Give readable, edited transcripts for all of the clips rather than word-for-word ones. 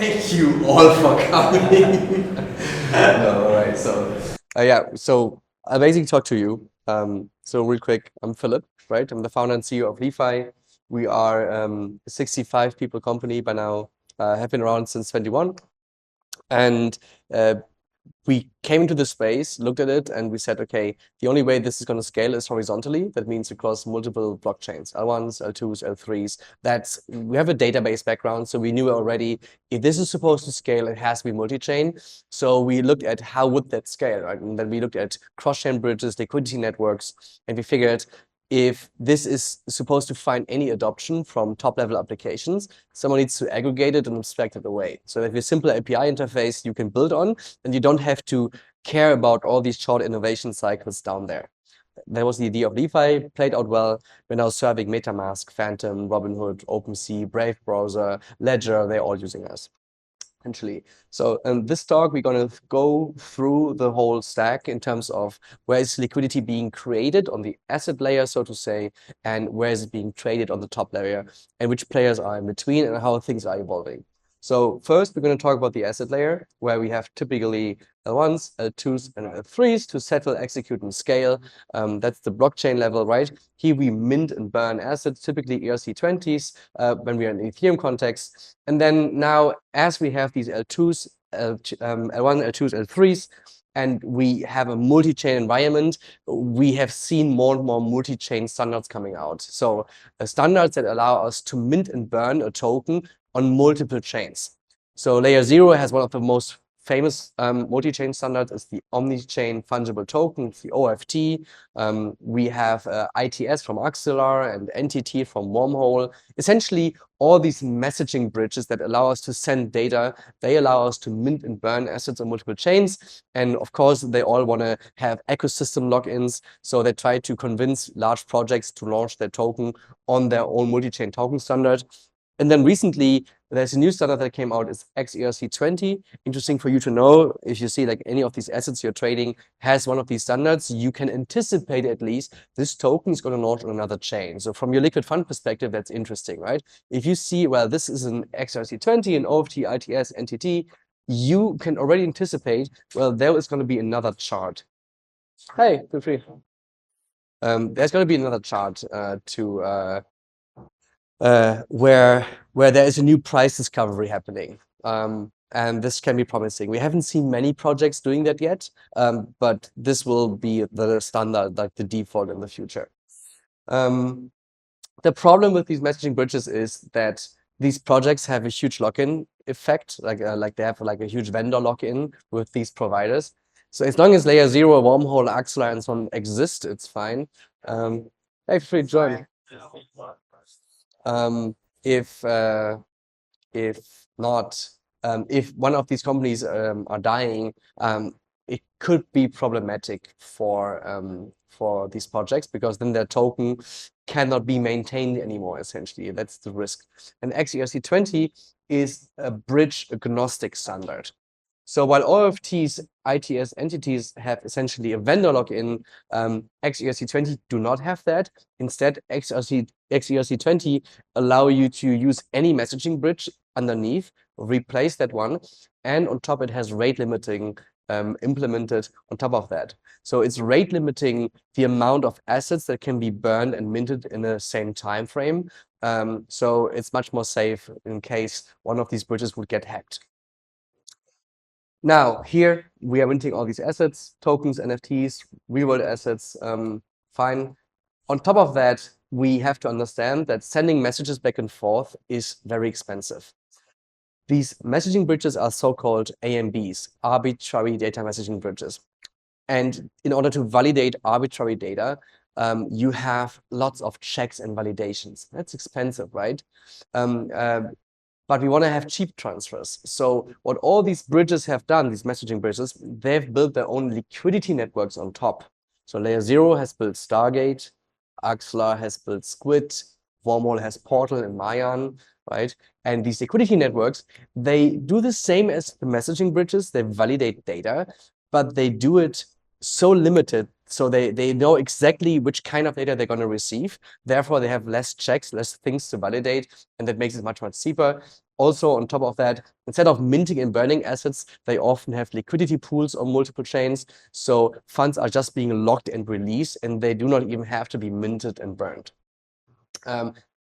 Thank you all for coming. No, all right. So, yeah. So I'll basically talk to you. So real quick, I'm Philipp, right? I'm the founder and CEO of Li-Fi. We are a 65 people company by now. Have been around since 21, and we came into the space, looked at it, and we said, okay, the only way this is going to scale is horizontally. That means across multiple blockchains, L1s, L2s, L3s. We have a database background, so we knew already if this is supposed to scale, it has to be multi-chain. So we looked at how would that scale, right? And then we looked at cross-chain bridges, liquidity networks, and we figured if this is supposed to find any adoption from top-level applications, someone needs to aggregate it and abstract it away. So that with a simple API interface you can build on, and you don't have to care about all these short innovation cycles down there. That was the idea of Li-Fi, played out well. We're now serving MetaMask, Phantom, Robinhood, OpenSea, Brave Browser, Ledger, they're all using us. Essentially. So in this talk, we're going to go through the whole stack in terms of where is liquidity being created on the asset layer, so to say, and where is it being traded on the top layer, and which players are in between and how things are evolving. So first, we're going to talk about the asset layer, where we have typically L1s, L2s, and L3s to settle, execute, and scale. That's the blockchain level, right? Here we mint and burn assets, typically ERC20s, when we are in the Ethereum context. And then now, as we have these L2s, L1, L2s, L3s, and we have a multi-chain environment, we have seen more and more multi-chain standards coming out. So standards that allow us to mint and burn a token on multiple chains. So layer 0 has one of the most famous multi-chain standards is the omni-chain fungible token, it's the OFT. We have ITS from Axelar and NTT from Wormhole. Essentially, all these messaging bridges that allow us to send data, they allow us to mint and burn assets on multiple chains. And of course, they all want to have ecosystem logins. So they try to convince large projects to launch their token on their own multi-chain token standard. And then recently, there's a new standard that came out, is XERC20. Interesting for you to know, if you see like any of these assets you're trading has one of these standards, you can anticipate at least this token is going to launch on another chain. So from your liquid fund perspective, that's interesting, right? If you see, well, this is an XERC20, an OFT, ITS, NTT, you can already anticipate, well, there is going to be another chart. Hey, feel free. There's going to be another chart where there is a new price discovery happening. And this can be promising. We haven't seen many projects doing that yet, but this will be the standard, like the default in the future. The problem with these messaging bridges is that these projects have a huge lock-in effect, like they have like a huge vendor lock-in with these providers. So as long as layer 0, Wormhole, Axelar, and so on exist, it's fine. Hey, free join. If not, if one of these companies are dying, it could be problematic for these projects, because then their token cannot be maintained anymore, essentially. That's the risk. And XERC20 is a bridge agnostic standard. So while OFTs, ITS entities have essentially a vendor lock-in, XERC20 do not have that. Instead, XERC20 allow you to use any messaging bridge underneath, replace that one, and on top it has rate limiting implemented on top of that. So it's rate limiting the amount of assets that can be burned and minted in the same time frame. So it's much more safe in case one of these bridges would get hacked. Now, here we are minting all these assets, tokens, NFTs, real-world assets, fine. On top of that, we have to understand that sending messages back and forth is very expensive. These messaging bridges are so-called AMBs, arbitrary data messaging bridges. And in order to validate arbitrary data, you have lots of checks and validations. That's expensive, right? But we want to have cheap transfers. So what all these bridges have done, these messaging bridges, they've built their own liquidity networks on top. So layer 0 has built Stargate, Axelar has built Squid, Wormhole has Portal and Mayan, right? And these liquidity networks, they do the same as the messaging bridges. They validate data, but they do it so limited. So they know exactly which kind of data they're going to receive. Therefore, they have less checks, less things to validate, and that makes it much, much cheaper. also on top of that, instead of minting and burning assets, they often have liquidity pools on multiple chains. So funds are just being locked and released, and they do not even have to be minted and burned.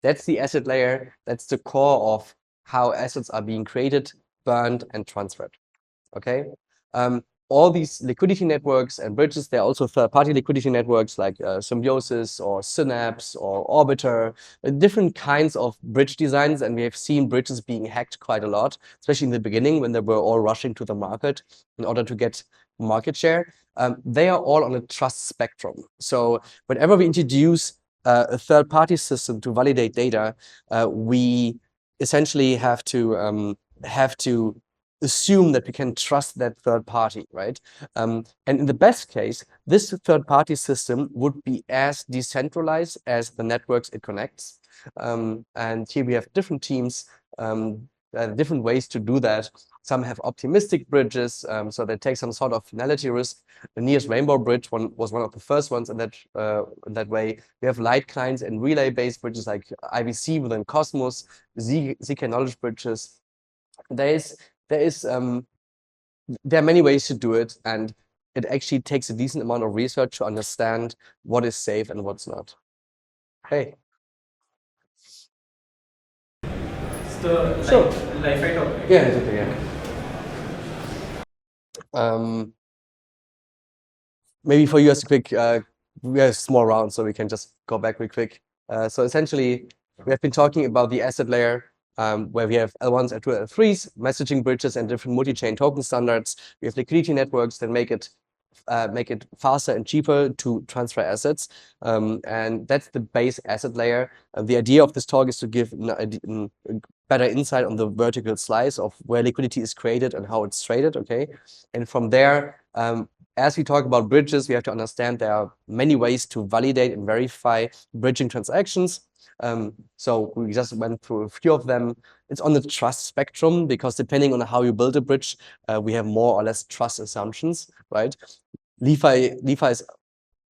That's the asset layer. That's the core of how assets are being created, burned, and transferred. Okay. All these liquidity networks and bridges, there are also third-party liquidity networks like Symbiosis or Synapse or Orbiter, different kinds of bridge designs. And we have seen bridges being hacked quite a lot, especially in the beginning when they were all rushing to the market in order to get market share. They are all on a trust spectrum. So whenever we introduce a third-party system to validate data, we essentially have to assume that we can trust that third party, right? And in the best case, this third party system would be as decentralized as the networks it connects. And here we have different teams, different ways to do that. Some have optimistic bridges, so they take some sort of finality risk. The nearest Rainbow Bridge was one of the first ones in that way. We have light clients and relay-based bridges like IBC within Cosmos, ZK knowledge bridges. There are many ways to do it, and it actually takes a decent amount of research to understand what is safe and what's not. Hey. So, Sure. life I talk. Yeah, it's okay, yeah. Maybe for you as a quick, we have a small round, so we can just go back real quick. So essentially, we have been talking about the asset layer, where we have L1s, L2, L3s, messaging bridges, and different multi-chain token standards. We have liquidity networks that make it faster and cheaper to transfer assets. And that's the base asset layer. The idea of this talk is to give a better insight on the vertical slice of where liquidity is created and how it's traded, okay? And from there, as we talk about bridges, we have to understand there are many ways to validate and verify bridging transactions. So we just went through a few of them. It's on the trust spectrum because depending on how you build a bridge, we have more or less trust assumptions, right? LeFi's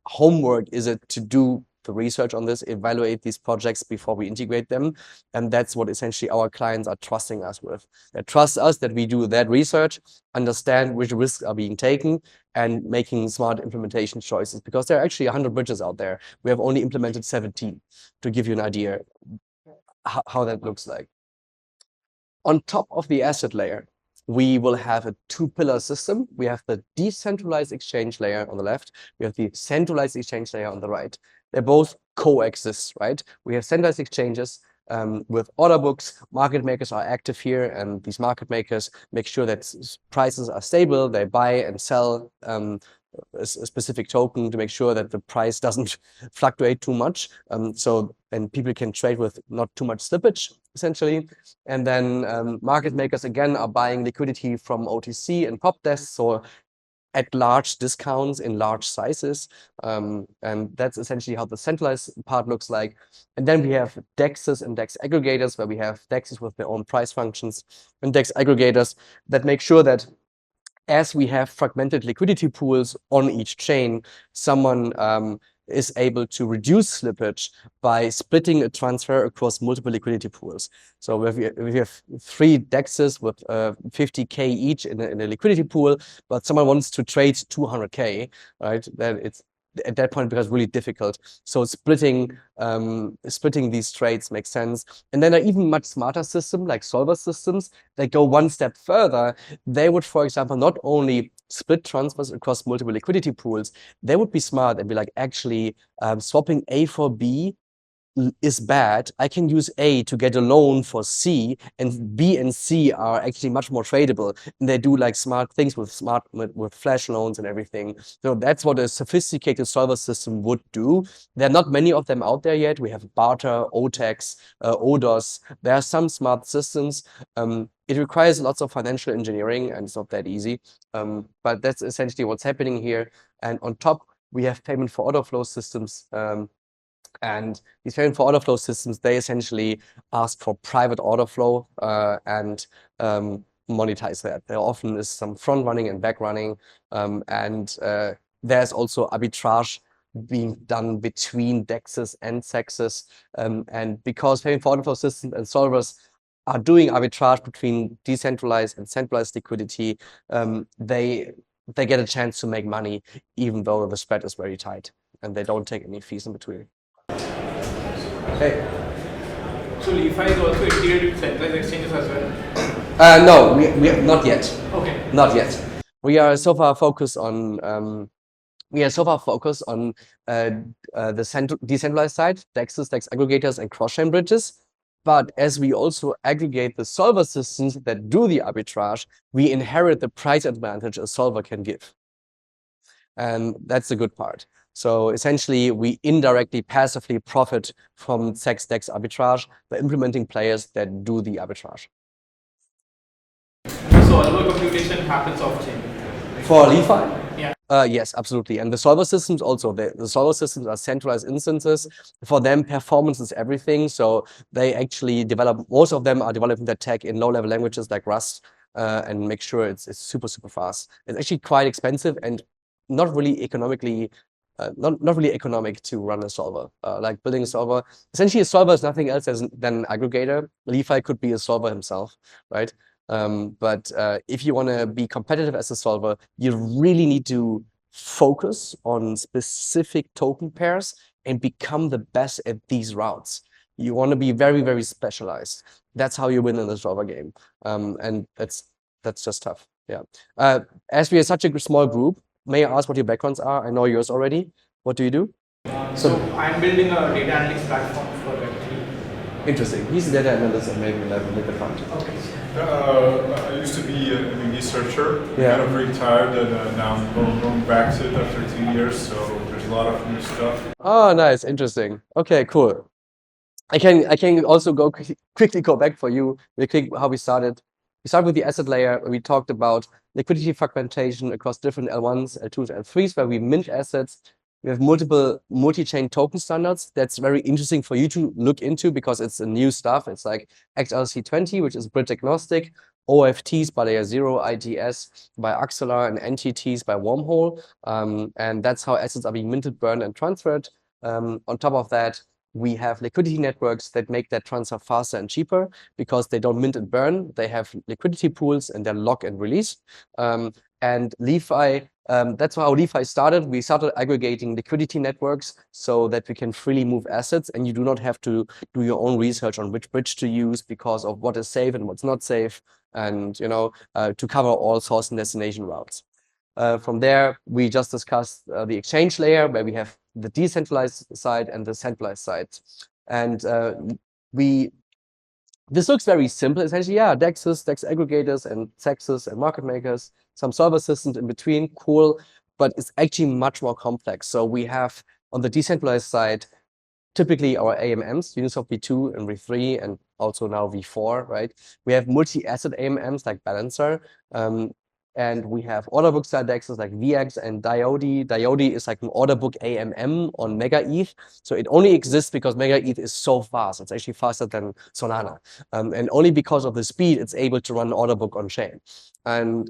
homework is it to do the research on this, evaluate these projects before we integrate them. And that's what essentially our clients are trusting us with. They trust us that we do that research, understand which risks are being taken, and making smart implementation choices, because there are actually 100 bridges out there. We have only implemented 17, to give you an idea how that looks like. On top of the asset layer, we will have a two-pillar system. We have the decentralized exchange layer on the left. We have the centralized exchange layer on the right. They both coexist, right? We have centralized exchanges with order books. Market makers are active here, and these market makers make sure that prices are stable. They buy and sell a specific token to make sure that the price doesn't fluctuate too much. And people can trade with not too much slippage, essentially. And then market makers, again, are buying liquidity from OTC and pop desks, so at large discounts in large sizes. And that's essentially how the centralized part looks like. And then we have DEXs and DEX aggregators, where we have DEXs with their own price functions and DEX aggregators that make sure that as we have fragmented liquidity pools on each chain, someone is able to reduce slippage by splitting a transfer across multiple liquidity pools. So we have 3 DEXs with 50K each in a liquidity pool, but someone wants to trade 200K, right? Then it's at that point becomes really difficult. So splitting these trades makes sense. And then there are even much smarter systems like solver systems that go one step further. They would, for example, not only split transfers across multiple liquidity pools, they would be smart and be like, actually, swapping A for B is bad. I can use A to get a loan for C, and B and C are actually much more tradable. And they do like smart things with flash loans and everything. So that's what a sophisticated solver system would do. There are not many of them out there yet. We have Barter, OTEX, ODOS. There are some smart systems. It requires lots of financial engineering, and it's not that easy. But that's essentially what's happening here. And on top, we have payment for order flow systems. And these payment for order flow systems, they essentially ask for private order flow and monetize that. There often is some front running and back running. And there's also arbitrage being done between DEXs and SEXs. And because payment for order flow systems and solvers are doing arbitrage between decentralized and centralized liquidity, they get a chance to make money, even though the spread is very tight, and they don't take any fees in between. Okay. So LeFi is also integrated with centralized exchanges as well? No, we not yet. Okay. Not yet. We are so far focused on the decentralized side, DEXs, DEX aggregators, and cross-chain bridges. But as we also aggregate the solver systems that do the arbitrage, we inherit the price advantage a solver can give. And that's the good part. So essentially, we indirectly, passively profit from DEX arbitrage by implementing players that do the arbitrage. So all our computation happens off-chain? For LeFi? Yeah. Yes, absolutely. And the solver systems also, the solver systems are centralized instances. For them, performance is everything. So they actually develop, most of them are developing their tech in low-level languages like Rust and make sure it's super, super fast. It's actually quite expensive and not really economically, not really economic to run a solver. Like building a solver, essentially a solver is nothing else than an aggregator. LeFi could be a solver himself, right? But if you want to be competitive as a solver, you really need to focus on specific token pairs and become the best at these routes. You want to be very, very specialized. That's how you win in the solver game. And that's just tough. Yeah. As we are such a small group, may I ask what your backgrounds are? I know yours already. What do you do? So I'm building a data analytics platform for Web3. Interesting. He's a data analyst and maybe liquid fund. Okay. I used to be a researcher, Yeah. kind of retired, and now I'm going back to it after 2 years, so there's a lot of new stuff. Oh, nice, interesting. Okay, cool. I can also quickly go back for you, really quick, how we started. We started with the asset layer, where we talked about liquidity fragmentation across different L1s, L2s, L3s, where we mint assets. We have multiple multi-chain token standards. That's very interesting for you to look into because it's a new stuff. It's like XRC20, which is bridge agnostic, OFTs by layer 0, ITS by Axelar, and NTTs by Wormhole. And that's how assets are being minted, burned, and transferred. On top of that, we have liquidity networks that make that transfer faster and cheaper because they don't mint and burn. They have liquidity pools and they lock and release. And LeFi, that's how LeFi started. We started aggregating liquidity networks so that we can freely move assets and you do not have to do your own research on which bridge to use because of what is safe and what's not safe, and to cover all source and destination routes. From there, we just discussed the exchange layer where we have the decentralized side and the centralized side. And this looks very simple. Essentially, yeah, DEXs, DEX aggregators, and CEXs and market makers, some solver systems in between, cool, but it's actually much more complex. So we have, on the decentralized side, typically our AMMs, Uniswap v2 and v3, and also now v4, right? We have multi-asset AMMs like Balancer, and we have order book style DEXs like VX and Diode. Diode is like an order book AMM on Mega ETH. So it only exists because Mega ETH is so fast. It's actually faster than Solana. And only because of the speed, it's able to run order book on chain. And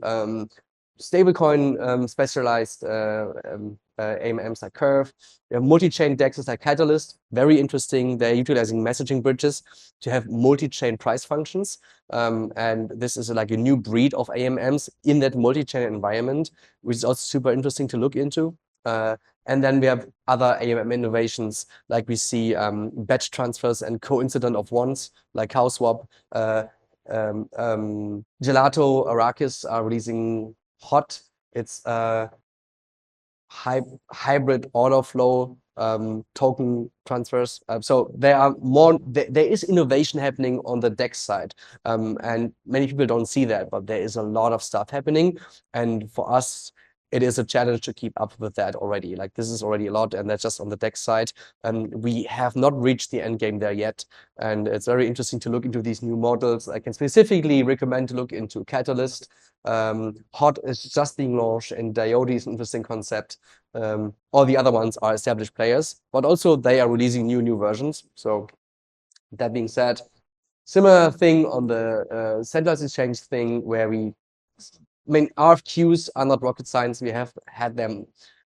stablecoin specialized AMMs like Curve. We have multi-chain DEXs like Catalyst. Very interesting. They're utilizing messaging bridges to have multi-chain price functions. And this is like a new breed of AMMs in that multi-chain environment, which is also super interesting to look into. And then we have other AMM innovations, like we see batch transfers and coincident of ones, like CowSwap. Gelato, Arrakis are releasing Hot. It's hybrid order flow token transfers. So there are more. There is innovation happening on the DEX side, and many people don't see that, but there is a lot of stuff happening. And for us, it is a challenge to keep up with that already. Like this is already a lot, and that's just on the DEX side. And we have not reached the end game there yet. And it's very interesting to look into these new models. I can specifically recommend to look into Catalyst. Hot is just being launched, and Diode is an interesting concept. All the other ones are established players, but also they are releasing new versions. So that being said, similar thing on the centralized exchange thing where RFQs are not rocket science. We have had them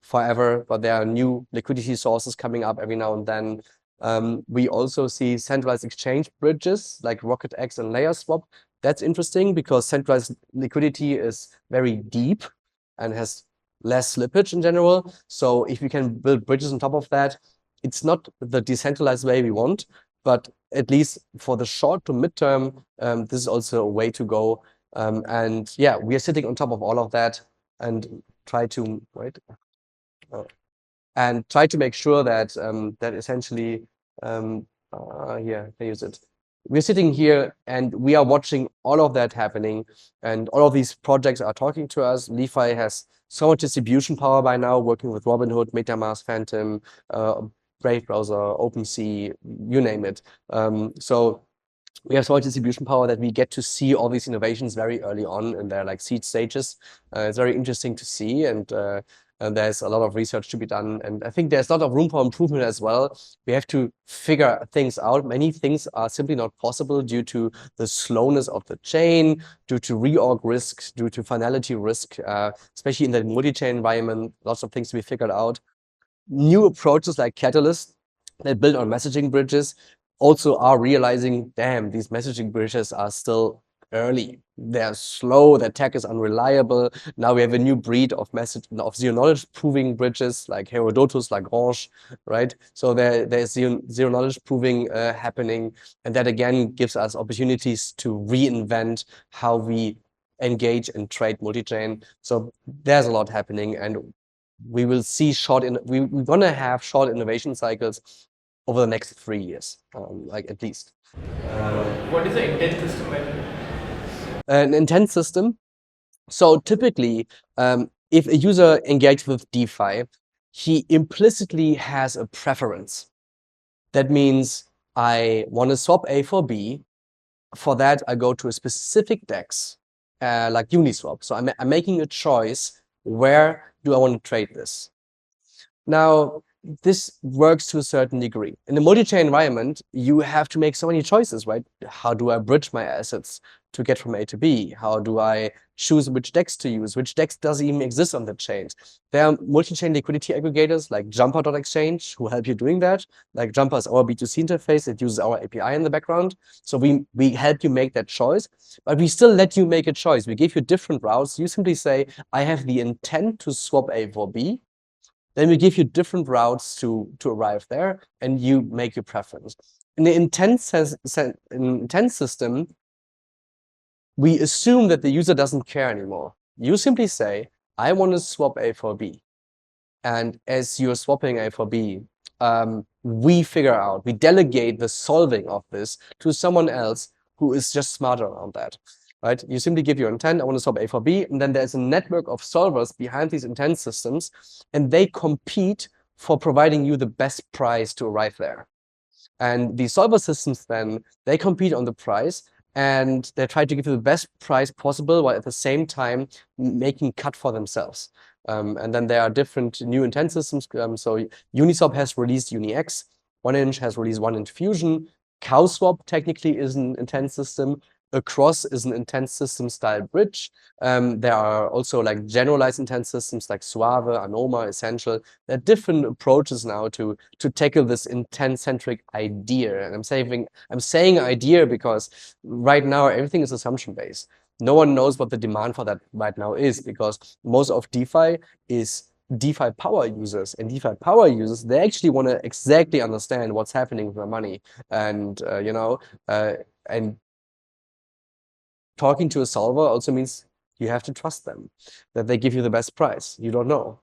forever, but there are new liquidity sources coming up every now and then. We also see centralized exchange bridges like RocketX and LayerSwap. That's interesting because centralized liquidity is very deep and has less slippage in general. So if we can build bridges on top of that, it's not the decentralized way we want, but at least for the short to midterm, this is also a way to go. And yeah, we are sitting on top of all of that and try to, right? And try to make sure that that essentially, here, I use it. We're sitting here and we are watching all of that happening, and all of these projects are talking to us. LeFi has so much distribution power by now, working with Robinhood, MetaMask, Phantom, Brave browser, OpenSea, you name it. So we have so much distribution power that we get to see all these innovations very early on in their like seed stages. It's very interesting to see, and there's a lot of research to be done. And I think there's a lot of room for improvement as well. We have to figure things out. Many things are simply not possible due to the slowness of the chain, due to reorg risk, due to finality risk, especially in the multi-chain environment. Lots of things to be figured out. New approaches like Catalyst that build on messaging bridges also are realizing, damn, these messaging bridges are still early. They're slow, their tech is unreliable. Now we have a new breed of zero knowledge proving bridges like Herodotus, Lagrange, right? So there's zero knowledge proving happening, and that again gives us opportunities to reinvent how we engage and trade multi-chain. So there's a lot happening, and we will see we're gonna have short innovation cycles over the next 3 years, like at least. What is the intent system? An intent system. So typically, if a user engages with DeFi, he implicitly has a preference. That means I want to swap A for B. For that, I go to a specific DEX, like Uniswap. So I'm making a choice. Where do I want to trade this? Now, this works to a certain degree. In a multi-chain environment, you have to make so many choices, right? How do I bridge my assets to get from A to B? How do I choose which DEX to use? Which DEX doesn't even exist on the chain? There are multi-chain liquidity aggregators like Jumper.exchange who help you doing that. Like Jumper is our B2C interface. It uses our API in the background. So we help you make that choice, but we still let you make a choice. We give you different routes. You simply say, I have the intent to swap A for B. Then we give you different routes to arrive there, and you make your preference. In the intent system, we assume that the user doesn't care anymore. You simply say, I want to swap A for B. And as you're swapping A for B, we delegate the solving of this to someone else who is just smarter around that. Right? You simply give your intent, I want to swap A for B, and then there's a network of solvers behind these intent systems, and they compete for providing you the best price to arrive there. And the solver systems then, they compete on the price, and they try to give you the best price possible while at the same time making cut for themselves. And then there are different new intent systems. So Uniswap has released UniX, 1inch has released 1inch Fusion, CowSwap technically is an intent system. Across is an intent system style bridge. There are also like generalized intent systems like Suave, Anoma, Essential. There are different approaches now to tackle this intent-centric idea. And I'm saying idea because right now everything is assumption-based. No one knows what the demand for that right now is, because most of DeFi is DeFi power users, and DeFi power users, they actually want to exactly understand what's happening with their money, and and talking to a solver also means you have to trust them, that they give you the best price. You don't know.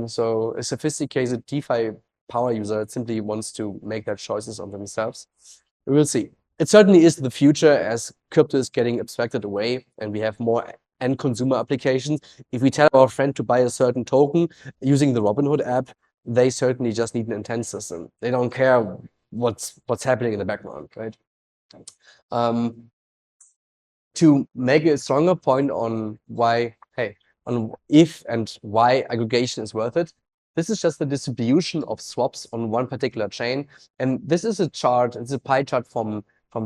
So a sophisticated DeFi power user simply wants to make their choices on themselves. We will see. It certainly is the future as crypto is getting abstracted away and we have more end consumer applications. If we tell our friend to buy a certain token using the Robinhood app, they certainly just need an intent system. They don't care what's happening in the background, right? To make a stronger point on why, on if and why aggregation is worth it, this is just the distribution of swaps on one particular chain. And this is a chart, it's a pie chart from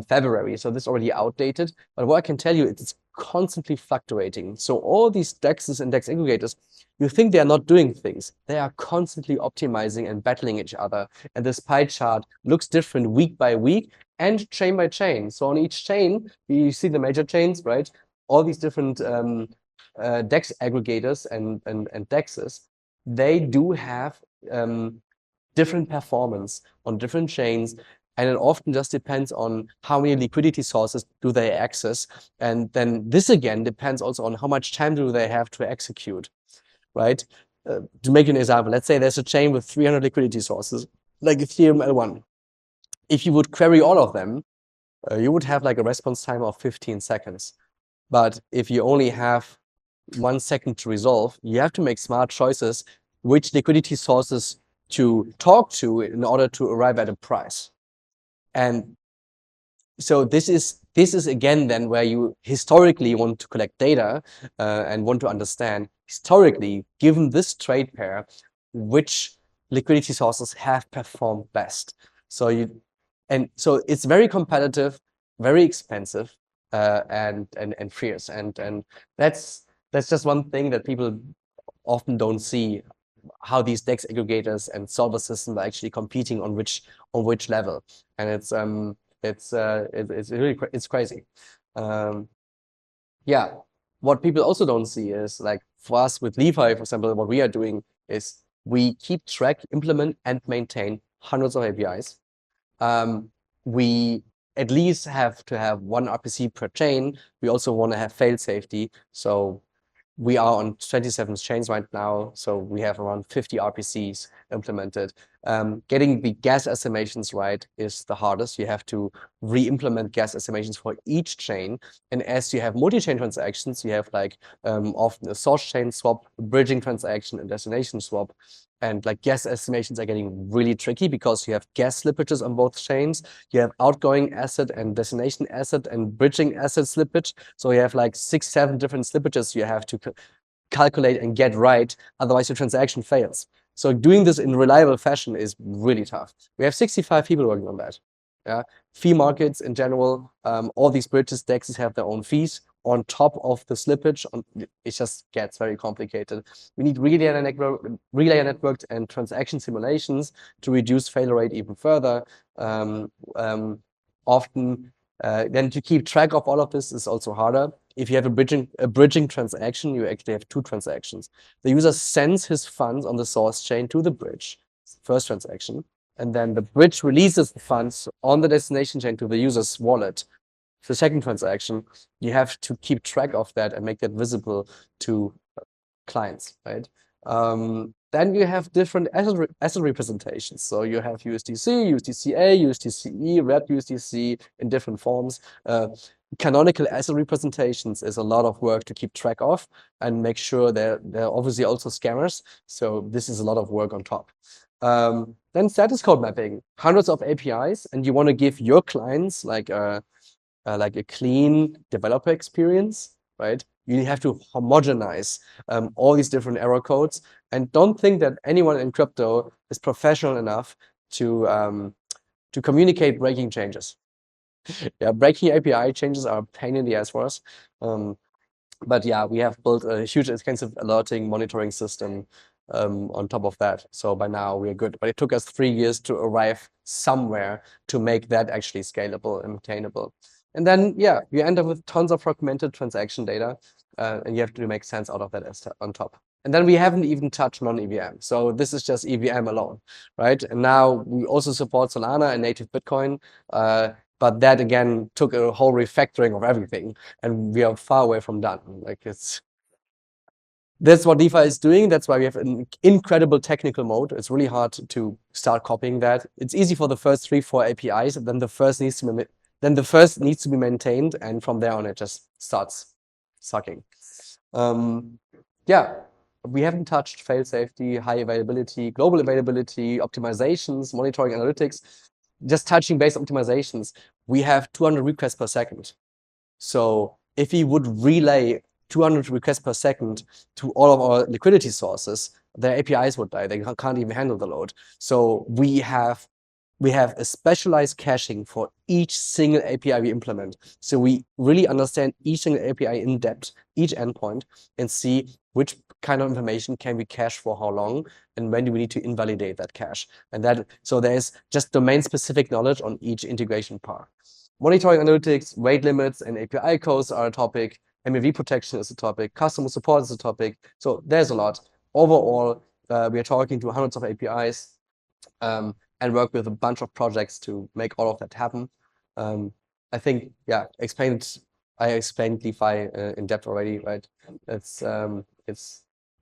February, so this is already outdated. But what I can tell you, it's constantly fluctuating. So all these DEXs and DEX aggregators, you think they are not doing things. They are constantly optimizing and battling each other. And this pie chart looks different week by week and chain by chain. So on each chain, you see the major chains, right? All these different DEX aggregators and DEXs, they do have different performance on different chains, and it often just depends on how many liquidity sources do they access, and then this again depends also on how much time do they have to execute, right? To make an example, let's say there's a chain with 300 liquidity sources, like Ethereum L1. If you would query all of them, you would have like a response time of 15 seconds. But if you only have 1 second to resolve, you have to make smart choices which liquidity sources to talk to in order to arrive at a price. And so this is again then where you historically want to collect data and want to understand historically, given this trade pair, which liquidity sources have performed best. So it's very competitive, very expensive, and fierce, and that's just one thing that people often don't see, how these DEX aggregators and solver systems are actually competing on which level, and it's really crazy. Yeah, what people also don't see is, like, for us with LeFi, for example, what we are doing is we keep track, implement, and maintain hundreds of APIs. We at least have to have 1 RPC per chain. We also want to have fail safety. So we are on 27 chains right now, so we have around 50 RPCs implemented. Getting the gas estimations right is the hardest. You have to re-implement gas estimations for each chain. And as you have multi-chain transactions, you have like often a source chain swap, a bridging transaction, and destination swap. And like gas estimations are getting really tricky because you have gas slippages on both chains. You have outgoing asset and destination asset and bridging asset slippage. So you have like 6, 7 different slippages you have to calculate and get right. Otherwise, your transaction fails. So doing this in reliable fashion is really tough. We have 65 people working on that. Yeah, fee markets in general, all these bridges, DEXs have their own fees on top of the slippage. It just gets very complicated. We need relay networked and transaction simulations to reduce failure rate even further. Often, then to keep track of all of this is also harder. If you have a bridging transaction, you actually have 2 transactions. The user sends his funds on the source chain to the bridge, first transaction, and then the bridge releases the funds on the destination chain to the user's wallet. The second transaction, you have to keep track of that and make that visible to clients, right? Then you have different asset representations. So you have USDC, USDCA, USDCE, red USDC in different forms. Canonical asset representations is a lot of work to keep track of and make sure they're obviously also scammers. So this is a lot of work on top. Then status code mapping, hundreds of APIs, and you want to give your clients like a clean developer experience, right? You have to homogenize all these different error codes, and don't think that anyone in crypto is professional enough to communicate breaking changes. Yeah, breaking API changes are a pain in the ass for us. But yeah, we have built a huge, extensive alerting monitoring system on top of that. So by now we're good. But it took us 3 years to arrive somewhere to make that actually scalable and maintainable. And then, yeah, you end up with tons of fragmented transaction data, and you have to make sense out of that on top. And then we haven't even touched non-EVM. So this is just EVM alone, right? And now we also support Solana and native Bitcoin. But that again took a whole refactoring of everything, and we are far away from done. Like that's what DeFi is doing. That's why we have an incredible technical mode. It's really hard to start copying that. It's easy for the first 3, 4 APIs, and then the first needs to be maintained, and from there on it just starts sucking. Yeah, we haven't touched fail safety, high availability, global availability, optimizations, monitoring analytics. Just touching base optimizations, we have 200 requests per second. So if we would relay 200 requests per second to all of our liquidity sources, their APIs would die. They can't even handle the load. So we we have a specialized caching for each single API we implement. So we really understand each single API in depth, each endpoint, and see which kind of information can we cache for how long, and when do we need to invalidate that cache. And that, so there's just domain-specific knowledge on each integration part. Monitoring analytics, rate limits, and API codes are a topic. MEV protection is a topic. Customer support is a topic. So there's a lot. Overall, we are talking to hundreds of APIs and work with a bunch of projects to make all of that happen. I think, yeah, I explained DeFi in depth already, right? It's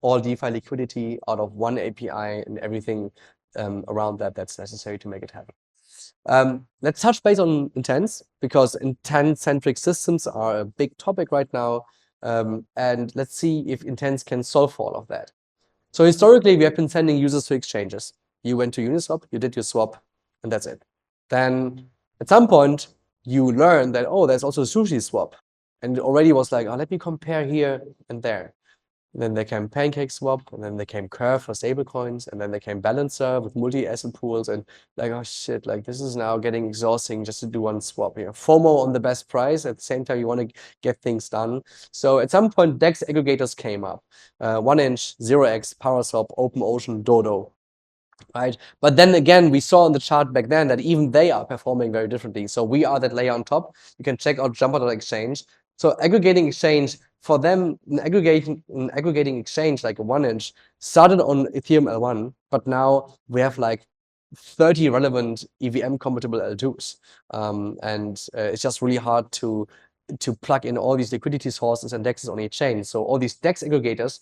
all DeFi liquidity out of one API and everything around that that's necessary to make it happen. Let's touch base on intents, because intent-centric systems are a big topic right now. And let's see if intents can solve for all of that. So historically, we have been sending users to exchanges. You went to Uniswap, you did your swap, and that's it. Then at some point, you learn that, oh, there's also a sushi swap. And it already was like, oh, let me compare here and there. And then there came Pancake Swap, and then there came Curve for stablecoins, and then there came Balancer with multi-asset pools, and like, oh shit, like this is now getting exhausting just to do one swap. You know, FOMO on the best price, at the same time you want to get things done. So at some point, DEX aggregators came up. 1inch, 0x, PowerSwap, OpenOcean, Dodo. Right, but then again, we saw on the chart back then that even they are performing very differently. So we are that layer on top. You can check out Jumper.exchange. So aggregating exchange for them, an aggregating exchange like a 1inch started on Ethereum L1, but now we have like 30 relevant EVM compatible L2s, and it's just really hard to plug in all these liquidity sources and DEXs on each chain. So all these DEX aggregators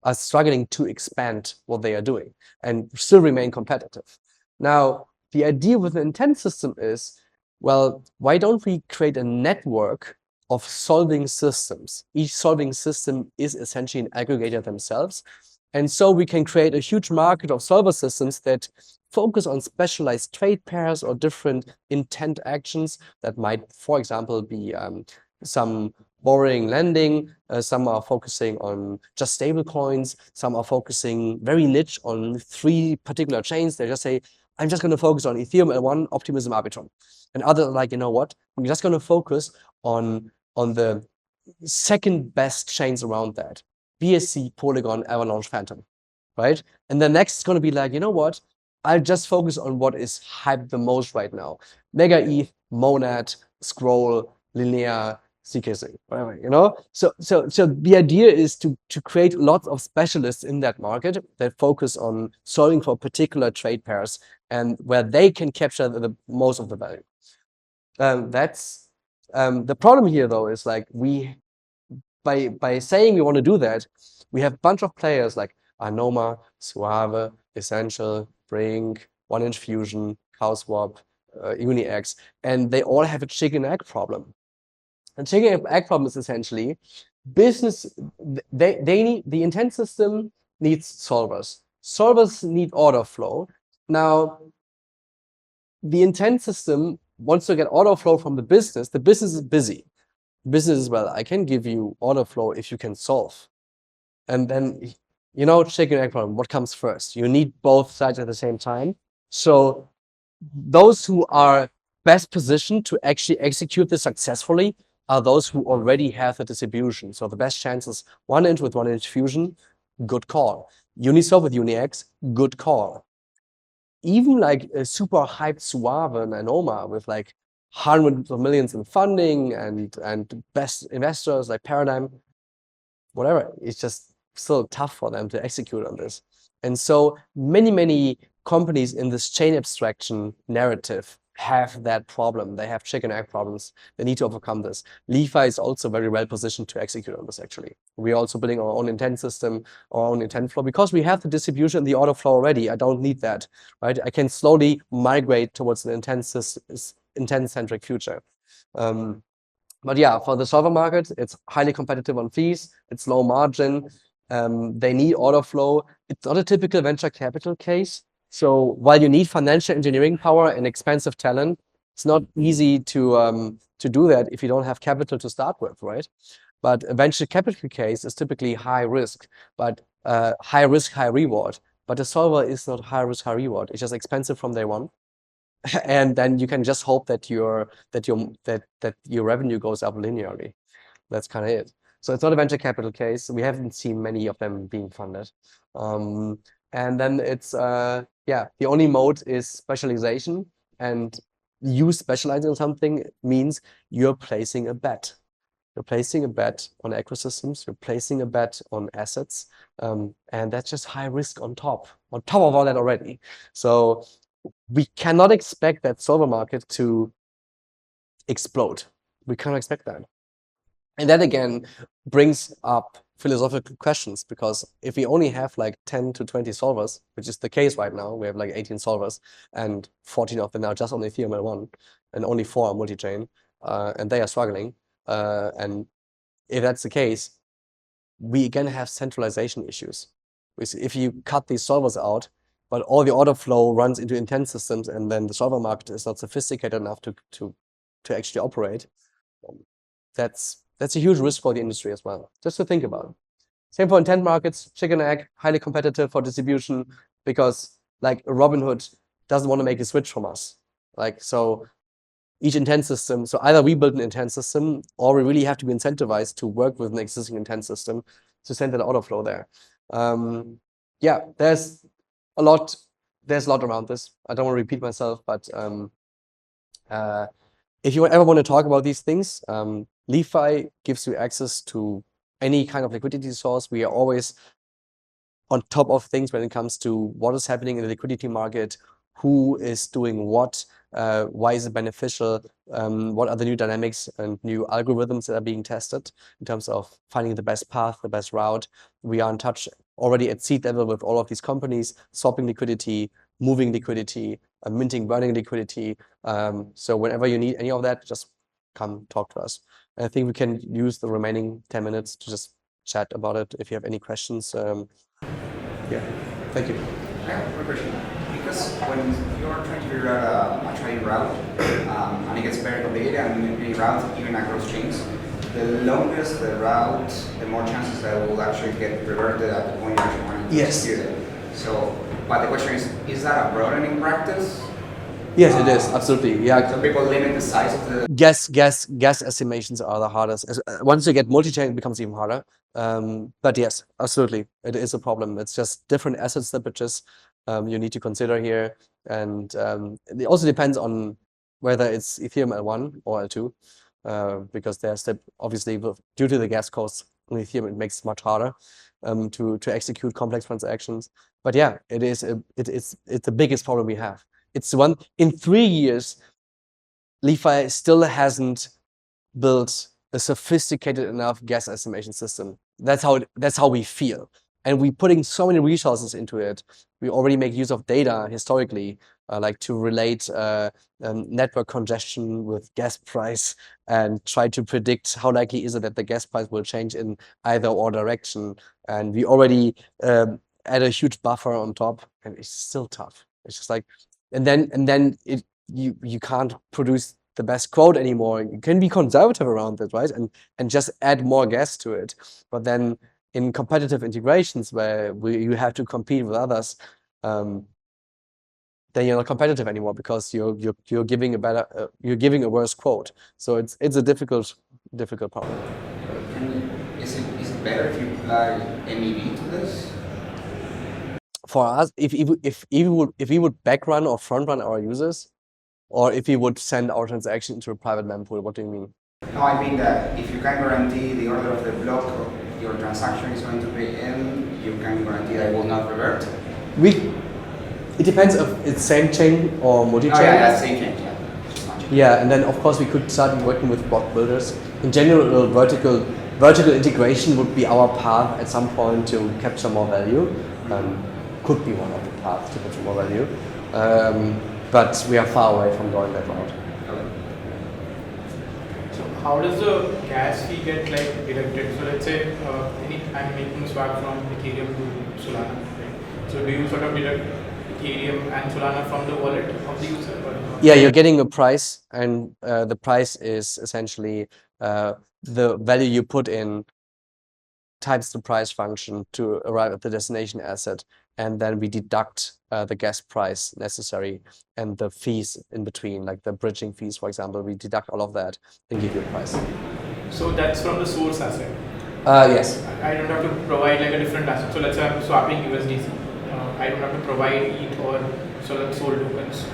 are struggling to expand what they are doing and still remain competitive. Now, the idea with an intent system is, well, why don't we create a network of solving systems? Each solving system is essentially an aggregator themselves. And so we can create a huge market of solver systems that focus on specialized trade pairs or different intent actions that might, for example, be some borrowing, lending. Some are focusing on just stable coins. Some are focusing very niche on 3 particular chains. They just say, I'm just going to focus on Ethereum L1, Optimism, Arbitrum. And others are like, you know what? I'm just going to focus on the second best chains around that. BSC, Polygon, Avalanche, Phantom, right? And the next is going to be like, you know what? I'll just focus on what is hyped the most right now. Mega ETH, Monad, Scroll, Linear, CKC, whatever, you know? So the idea is to create lots of specialists in that market that focus on solving for particular trade pairs and where they can capture the most of the value. That's the problem here, though, is like by saying we want to do that, we have a bunch of players like Anoma, Suave, Essential, Brink, 1inch Fusion, CowSwap, UniX, and they all have a chicken egg problem. And chicken egg problem is essentially business. They need the intent system needs solvers. Solvers need order flow. Now, the intent system wants to get order flow from the business. The business is busy. Business is, well, I can give you order flow if you can solve. And then, you know, chicken egg problem, what comes first? You need both sides at the same time. So those who are best positioned to actually execute this successfully are those who already have the distribution. So the best chances, 1inch with 1inch Fusion, good call. Uniswap with UniX, good call. Even like a super hyped Suave and Anoma with like hundreds of millions in funding and best investors like Paradigm, whatever, it's just still tough for them to execute on this. And so many companies in this chain abstraction narrative have that problem. They have chicken egg problems. They need to overcome this. LeFi is also very well positioned to execute on this, actually. We're also building our own intent system, our own intent flow, because we have the distribution and the order flow already. I don't need that, right? I can slowly migrate towards an intent-centric future. But yeah, for the solver market, it's highly competitive on fees. It's low margin. They need order flow. It's not a typical venture capital case. So while you need financial engineering power and expensive talent, it's not easy to do that if you don't have capital to start with, right? But a venture capital case is typically high risk, but high risk, high reward. but the solver is not high risk, high reward. It's just expensive from day one. And then you can just hope that your revenue goes up linearly. That's kind of it. So it's not a venture capital case. We haven't seen many of them being funded. And then it's the only mode is specialization, and you specializing on something means you're placing a bet. You're placing a bet on ecosystems, you're placing a bet on assets, and that's just high risk on top of all that already. So we cannot expect that solver market to explode. We cannot expect that. And that again brings up philosophical questions, because if we only have like 10 to 20 solvers, which is the case right now, we have like 18 solvers and 14 of them are just on Ethereum L1 and only 4 are multi-chain, and they are struggling. And if that's the case, we again have centralization issues. If you cut these solvers out, but all the order flow runs into intent systems, and then the solver market is not sophisticated enough to actually operate, that's a huge risk for the industry as well, just to think about. Same for intent markets, chicken egg, highly competitive for distribution, because like Robinhood doesn't want to make a switch from us. Like, so each intent system, so either we build an intent system, or we really have to be incentivized to work with an existing intent system to send that order flow there. Yeah, there's a lot around this. I don't want to repeat myself, but if you ever want to talk about these things, LeFi gives you access to any kind of liquidity source. We are always on top of things when it comes to what is happening in the liquidity market, who is doing what, why is it beneficial, what are the new dynamics and new algorithms that are being tested in terms of finding the best path, the best route. We are in touch already at seed level with all of these companies, swapping liquidity, moving liquidity, minting, burning liquidity. So whenever you need any of that, just come talk to us. And I think we can use the remaining 10 minutes to just chat about it if you have any questions. Yeah, thank you. I have one question. Because when you're trying to figure out a trading route, and it gets very complicated, and any route, even across chains, the longest the route, the more chances that it will actually get reverted at the point you actually want to execute it. So, but the question is that a broadening practice? Yes, it is, absolutely. Yeah. So people limit the size of the... Guess estimations are the hardest. Once you get multi-chain, it becomes even harder. But yes, absolutely, it is a problem. It's just different asset slippages you need to consider here. And it also depends on whether it's Ethereum L1 or L2, because there's obviously, due to the gas costs on Ethereum, it makes it much harder to execute complex transactions. But yeah, it's the biggest problem we have. It's one in 3 years, LeFi still hasn't built a sophisticated enough gas estimation system. That's how we feel. And we're putting so many resources into it. We already make use of data historically, like to relate network congestion with gas price and try to predict how likely is it that the gas price will change in either or direction. And we already add a huge buffer on top, and it's still tough. It's just like, and then you can't produce the best quote anymore. You can be conservative around it, right? And just add more gas to it. But then in competitive integrations where you have to compete with others, then you're not competitive anymore, because you're giving a worse quote. So it's a difficult problem. And is it better if you apply MEV to this? For us, if we would backrun or front run our users, or if we would send our transaction into a private mempool, what do you mean? No, I mean that if you can guarantee the order of the block your transaction is going to be in, you can guarantee that it will not revert. It depends if it's same chain or multi-chain. Oh, yeah, that's same chain, yeah. Yeah, and then of course we could start working with block builders. In general, vertical integration would be our path at some point to capture more value. Could be one of the paths to capture more value. But we are far away from going that route. So how does the gas fee get like deducted? So let's say I'm making a swap from Ethereum to Solana, right? So do you sort of deduct Ethereum and Solana from the wallet of the user? Or yeah, you're getting a price, and the price is essentially the value you put in times the price function to arrive at the destination asset. and then we deduct the gas price necessary and the fees in between, like the bridging fees, for example. We deduct all of that and give you a price. So that's from the source asset. Yes. I don't have to provide like a different asset. So let's say I'm swapping USDC. I don't have to provide ETH or Sol tokens.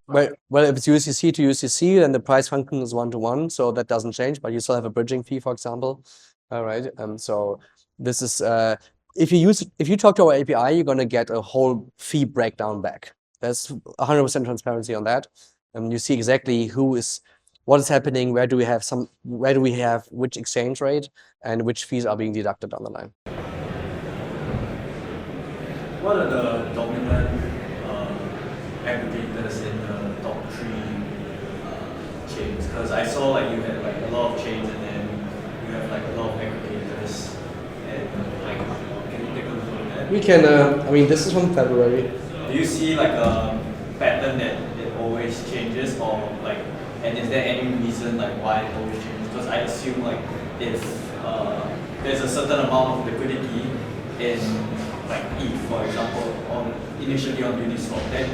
Well, if it's USDC to USDC, then the price function is 1-to-1, so that doesn't change. But you still have a bridging fee, for example. All right. So this is if you talk to our API, you're gonna get a whole fee breakdown back. There's 100% transparency on that. You see exactly what is happening, where do we have which exchange rate, and which fees are being deducted down the line. What are the dominant aggregators in the top 3 chains? Because I saw like you had like a lot of chains and then you have like a lot of aggregators. And like, can you take a look at that? We can. I mean, this is from February. Do you see like a pattern that it always changes, or like, and is there any reason like why it always changes? Because I assume like if there's a certain amount of liquidity in like ETH, for example, initially on Uniswap, then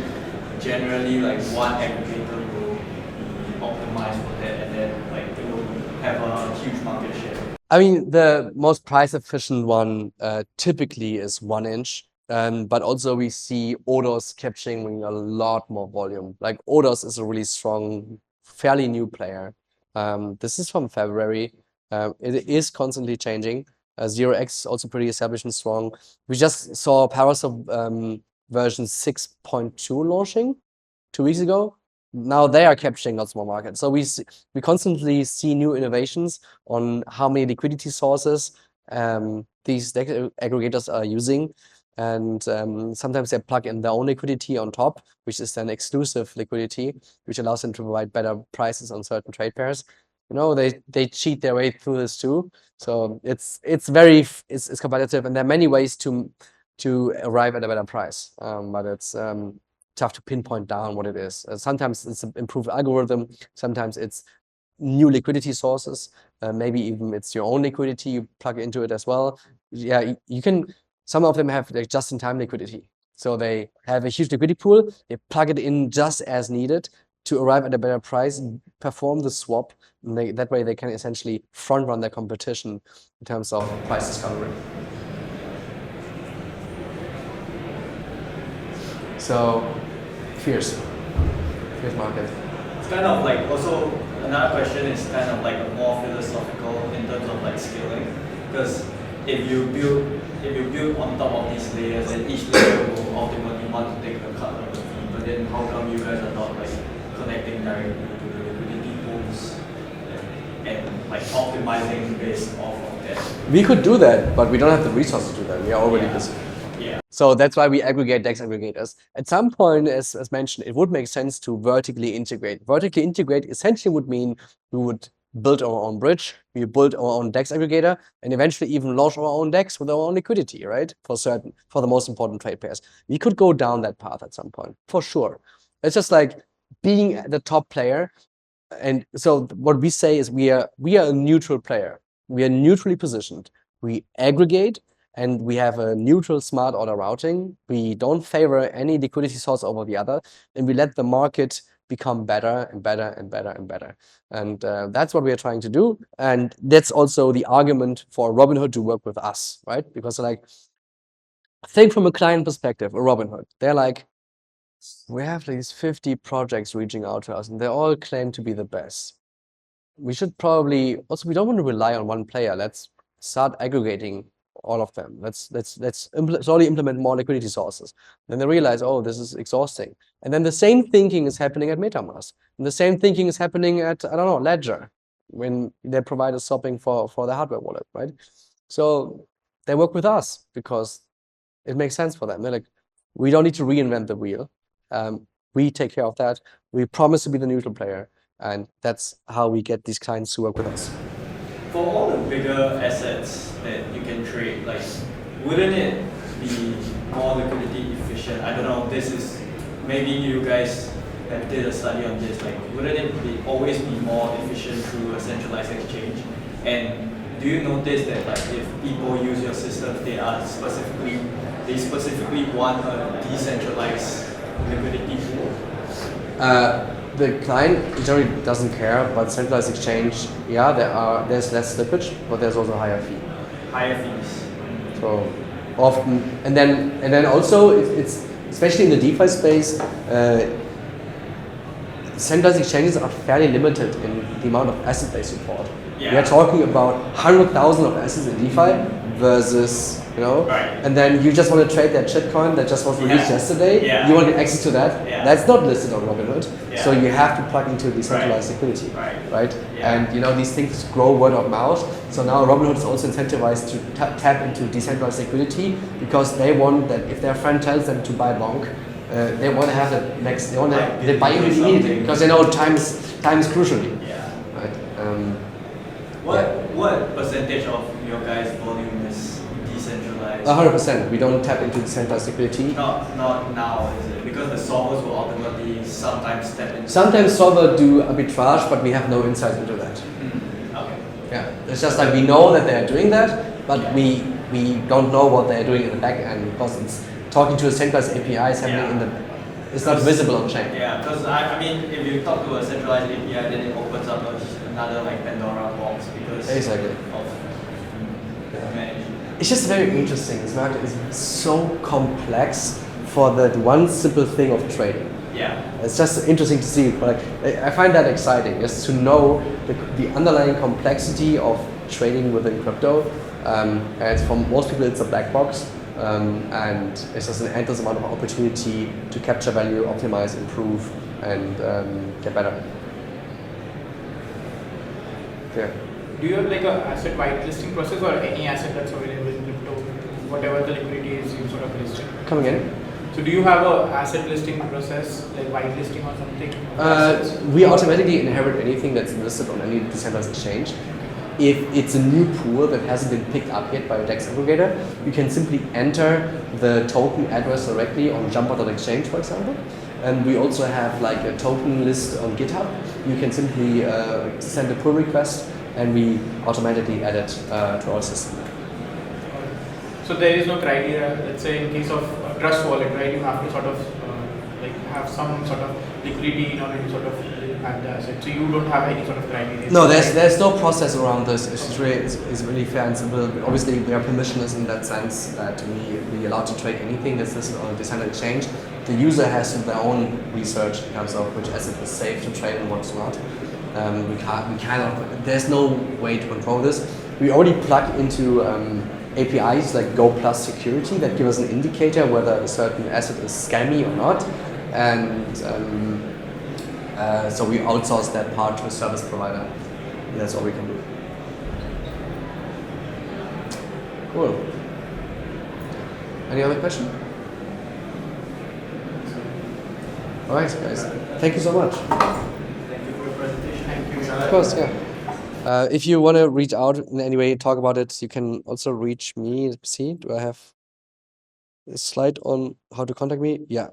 generally like one aggregator will be optimized for that, and then like it will have a huge market share. I mean, the most price efficient one typically is 1inch. But also we see Odos capturing a lot more volume. Like Odos is a really strong, fairly new player. This is from February. It is constantly changing. 0x also pretty established and strong. We just saw Parasol version 6.2 launching 2 weeks ago. Now they are capturing lots more market. So we constantly see new innovations on how many liquidity sources these aggregators are using. And sometimes they plug in their own liquidity on top, which is then exclusive liquidity, which allows them to provide better prices on certain trade pairs. You know, they cheat their way through this too. So it's competitive, and there are many ways to arrive at a better price. But it's tough to pinpoint down what it is. Sometimes it's an improved algorithm. Sometimes it's new liquidity sources. Maybe even it's your own liquidity you plug into it as well. Yeah, you can. Some of them have like just-in-time liquidity. So they have a huge liquidity pool, they plug it in just as needed to arrive at a better price, perform the swap, and that way they can essentially front-run their competition in terms of price discovery. So, fierce market. It's kind of like, also another question is kind of like more philosophical in terms of like scaling, because if you build on top of these layers, then each layer will ultimately want to take a cut of the fee. But then how come you guys are not like connecting directly to the liquidity pools and like optimizing based off of that? We could do that, but we don't have the resources to do that. We are already busy. Yeah. So that's why we aggregate DEX aggregators. At some point, as mentioned, it would make sense to vertically integrate. Vertically integrate essentially would mean we would build our own bridge, we build our own DEX aggregator, and eventually even launch our own DEX with our own liquidity, right? For the most important trade pairs. We could go down that path at some point, for sure. It's just like being the top player. And so what we say is we are a neutral player. We are neutrally positioned. We aggregate, and we have a neutral smart order routing. We don't favor any liquidity source over the other, and we let the market become better and better and better and better. And that's what we are trying to do. And that's also the argument for Robinhood to work with us, right? Because like, think from a client perspective, a Robinhood, they're like, we have these 50 projects reaching out to us and they all claim to be the best. We should probably, also we don't want to rely on one player. Let's start aggregating all of them. Let's slowly implement more liquidity sources. Then they realize, oh, this is exhausting. And then the same thinking is happening at MetaMask. And the same thinking is happening at, I don't know, Ledger, when they provide a swapping for the hardware wallet, right? So they work with us because it makes sense for them. They're like, we don't need to reinvent the wheel. We take care of that. We promise to be the neutral player. And that's how we get these clients to work with us. For all the bigger assets that you can trade, like, wouldn't it be more liquidity efficient? I don't know, this is, maybe you guys have did a study on this, like, wouldn't it always be more efficient through a centralized exchange? And do you notice that like if people use your system, they specifically want a decentralized liquidity pool? The client generally doesn't care, but centralized exchange, yeah, there's less slippage, but there's also higher fee. Higher fees. So often, and then also it's especially in the DeFi space, centralized exchanges are fairly limited in the amount of asset they support. Yeah. We are talking about 100,000 of assets in DeFi versus, Right. and then you just want to trade that shitcoin that just was released yesterday. Yeah. You want to get access to that. Yeah. That's not listed on Robinhood. Yeah. So you have to plug into decentralized liquidity, right? Yeah. And these things grow word of mouth. So now Robinhood is also incentivized to tap into decentralized liquidity because they want that if their friend tells them to buy bonk, they want to have the next. They want to they buy it immediately because they know time is crucial. Yeah. Right. What percentage of your guys' volume is decentralized? 100%. We don't tap into decentralized liquidity. Not now, is it? Because the solvers will ultimately sometimes step in. Sometimes solver do arbitrage, but we have no insight into that. Okay. Yeah, it's just like we know that they're doing that, but we don't know what they're doing in the back end because it's talking to a centralized API is happening in the. It's not visible on chain. Yeah, because I mean, if you talk to a centralized API, then it opens up another like Pandora box because Exactly. of managing. It's just very interesting. This market is so complex for the one simple thing of trading. Yeah. It's just interesting to see. Like I find that exciting, just to know the underlying complexity of trading within crypto. And for most people, it's a black box, and it's just an endless amount of opportunity to capture value, optimize, improve, and get better. Yeah. Do you have like a asset whitelisting process or any asset that's available in crypto, whatever the liquidity is, you sort of list it? Come again? So do you have a asset listing process, like whitelisting or something? We automatically inherit anything that's listed on any decentralized exchange. If it's a new pool that hasn't been picked up yet by a DEX aggregator, you can simply enter the token address directly on jumper.exchange, for example. And we also have like a token list on GitHub. You can simply send a pull request and we automatically add it to our system. So there is no criteria, let's say in case of a trust wallet, right, you have to sort of like have some sort of liquidity in order to sort of add the asset. So you don't have any sort of criteria? No, there's no process around this. It's really fair and simple. Obviously, we are permissionless in that sense that we allowed to trade anything that's listed on a decentralized exchange. The user has to do their own research in terms of which asset is safe to trade and what's not. There's no way to control this. We already plug into APIs like Go Plus Security that give us an indicator whether a certain asset is scammy or not. And so we outsource that part to a service provider. And that's all we can do. Cool. Any other question? All right, guys. Thank you so much. Thank you for your presentation. Thank you. Of course, yeah. If you want to reach out in any way, talk about it, you can also reach me. See, do I have a slide on how to contact me? Yeah.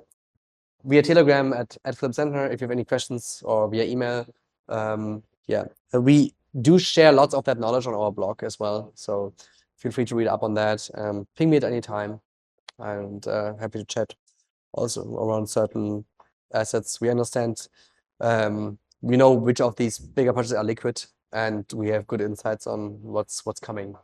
Via Telegram at Philipp Zentner if you have any questions, or via email. Yeah. We do share lots of that knowledge on our blog as well. So feel free to read up on that. Ping me at any time. And happy to chat also around certain assets. We understand, we know which of these bigger projects are liquid, and we have good insights on what's coming.